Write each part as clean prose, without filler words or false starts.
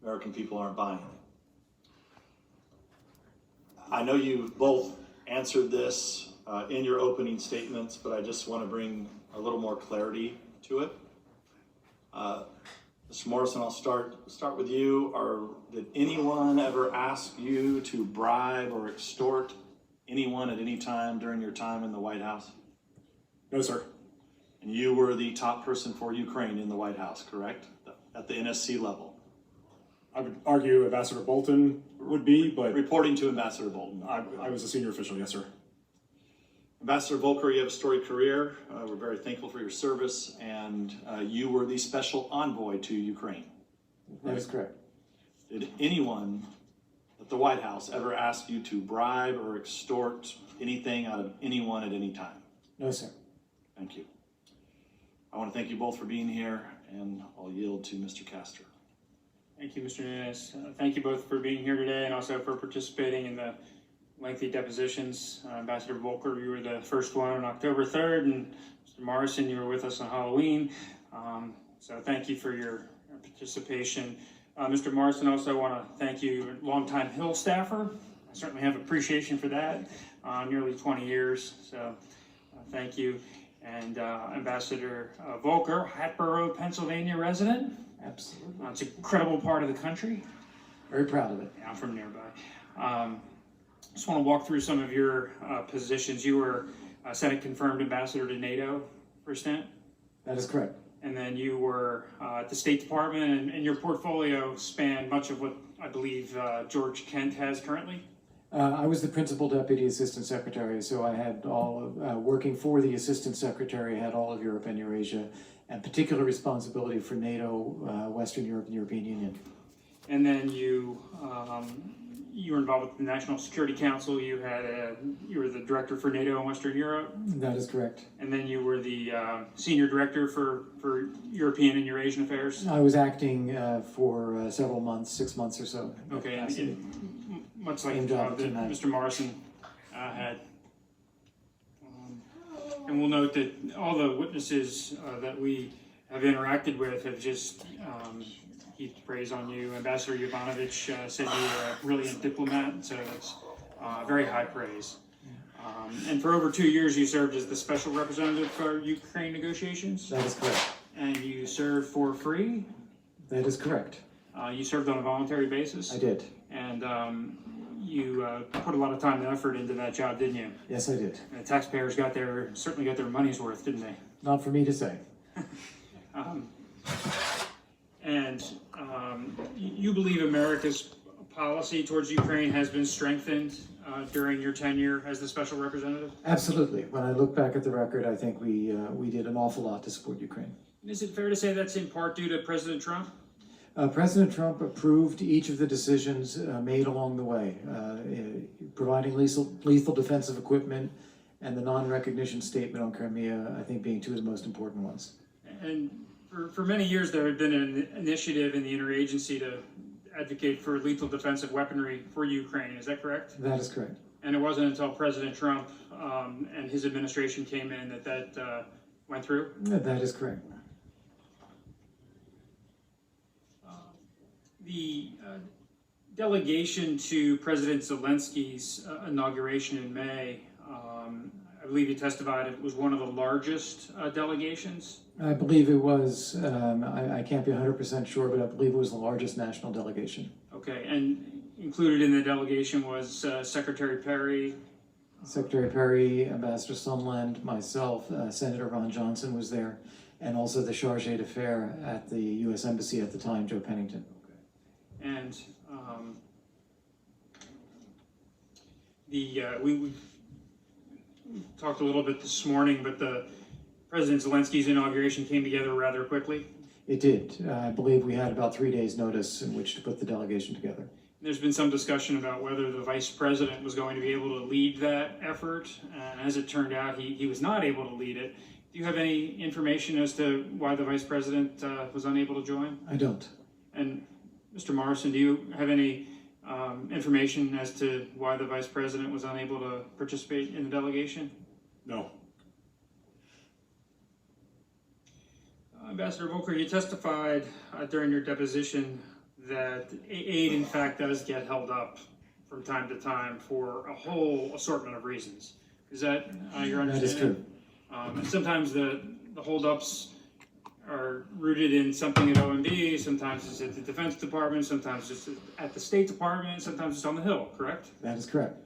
American people aren't buying it. I know you both answered this in your opening statements, but I just want to bring a little more clarity to it. Mr. Morrison, I'll start with you. Did anyone ever ask you to bribe or extort anyone at any time during your time in the White House? No, sir. And you were the top person for Ukraine in the White House, correct? At the NSC level. I would argue Ambassador Bolton would be, but Reporting to Ambassador Bolton. I was a senior official, yes, sir. Ambassador Volker, you have a storied career. We're very thankful for your service, and you were the special envoy to Ukraine. That is correct. Did anyone at the White House ever ask you to bribe or extort anything out of anyone at any time? No, sir. Thank you. I want to thank you both for being here, and I'll yield to Mr. Castor. Thank you, Mr. Nunes. Thank you both for being here today and also for participating in the lengthy depositions. Ambassador Volker, you were the first one on October 3rd, and Mr. Morrison, you were with us on Halloween. So thank you for your participation. Mr. Morrison, also want to thank you, longtime Hill staffer. I certainly have appreciation for that, nearly 20 years, so thank you. And Ambassador Volker, Hatboro, Pennsylvania resident. Absolutely. It's an incredible part of the country. Very proud of it. Yeah, I'm from nearby. Just want to walk through some of your positions. You were Senate confirmed ambassador to NATO for a stint. That is correct. And then you were at the State Department, and your portfolio spanned much of what I believe George Kent has currently. I was the principal deputy assistant secretary, so I had all working for the assistant secretary, had all of Europe and Eurasia, and particular responsibility for NATO, Western Europe, and European Union. And then you were involved with the National Security Council. You were the director for NATO and Western Europe. That is correct. And then you were the senior director for European and Eurasian affairs. I was acting for several months, 6 months or so. Okay, and much like the job that Mr. Morrison had. And we'll note that all the witnesses that we have interacted with have just heaped praise on you. Ambassador Yovanovitch said you were a brilliant diplomat, so that's very high praise. And for over 2 years, you served as the special representative for Ukraine negotiations. That is correct. And you served for free. That is correct. You served on a voluntary basis. I did. And you put a lot of time and effort into that job, didn't you? Yes, I did. And the taxpayers certainly got their money's worth, didn't they? Not for me to say. You believe America's policy towards Ukraine has been strengthened during your tenure as the special representative? Absolutely. When I look back at the record, I think we did an awful lot to support Ukraine. Is it fair to say that's in part due to President Trump? President Trump approved each of the decisions made along the way, providing lethal defensive equipment and the non-recognition statement on Crimea, I think, being two of the most important ones. And for many years, there had been an initiative in the interagency to advocate for lethal defensive weaponry for Ukraine. Is that correct? That is correct. And it wasn't until President Trump and his administration came in that went through? That is correct. The delegation to President Zelensky's inauguration in May, I believe you testified it was one of the largest delegations. I believe it was, I can't be 100% sure, but I believe it was the largest national delegation. Okay, and included in the delegation was Secretary Perry. Secretary Perry, Ambassador Sondland, myself, Senator Ron Johnson was there, and also the charge d'affaires at the U.S. Embassy at the time, Joe Pennington. And we talked a little bit this morning, but the President Zelensky's inauguration came together rather quickly. It did. I believe we had about 3 days' notice in which to put the delegation together. There's been some discussion about whether the Vice President was going to be able to lead that effort, and as it turned out, he was not able to lead it. Do you have any information as to why the Vice President was unable to join? I don't. And Mr. Morrison, do you have any information as to why the Vice President was unable to participate in the delegation? No. Ambassador Volker, you testified during your deposition that aid, in fact, does get held up from time to time for a whole assortment of reasons. Is that your understanding? That is true. And sometimes the holdups are rooted in something at OMB, sometimes it's at the Defense Department, sometimes it's at the State Department, sometimes it's on the Hill, correct? That is correct.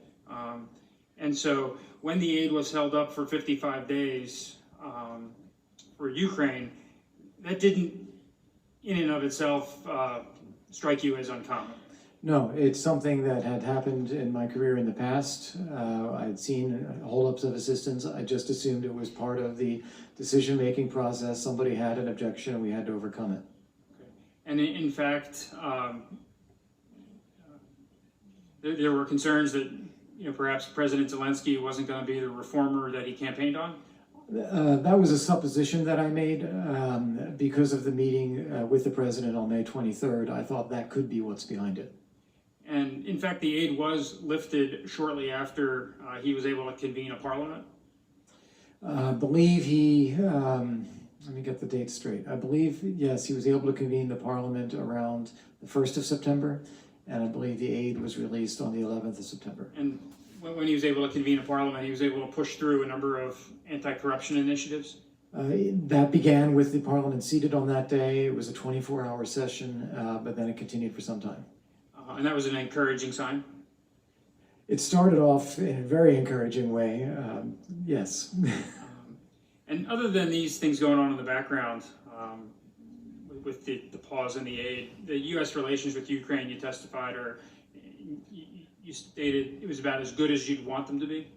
And so when the aid was held up for 55 days for Ukraine, that didn't in and of itself strike you as uncommon. No, it's something that had happened in my career in the past. I'd seen holdups of assistance. I just assumed it was part of the decision-making process. Somebody had an objection and we had to overcome it. Okay. And in fact, there were concerns that perhaps President Zelensky wasn't going to be the reformer that he campaigned on. That was a supposition that I made because of the meeting with the president on May 23rd. I thought that could be what's behind it. And in fact, the aid was lifted shortly after he was able to convene a parliament. I believe he, let me get the date straight. I believe, yes, he was able to convene the parliament around the 1st of September, and I believe the aid was released on the 11th of September. And when he was able to convene a parliament, he was able to push through a number of anti-corruption initiatives. That began with the parliament seated on that day. It was a 24-hour session, but then it continued for some time. And that was an encouraging sign. It started off in a very encouraging way, yes. And other than these things going on in the background, with the pause in the aid, the U.S. relations with Ukraine, you testified, or you stated it was about as good as you'd want them to be?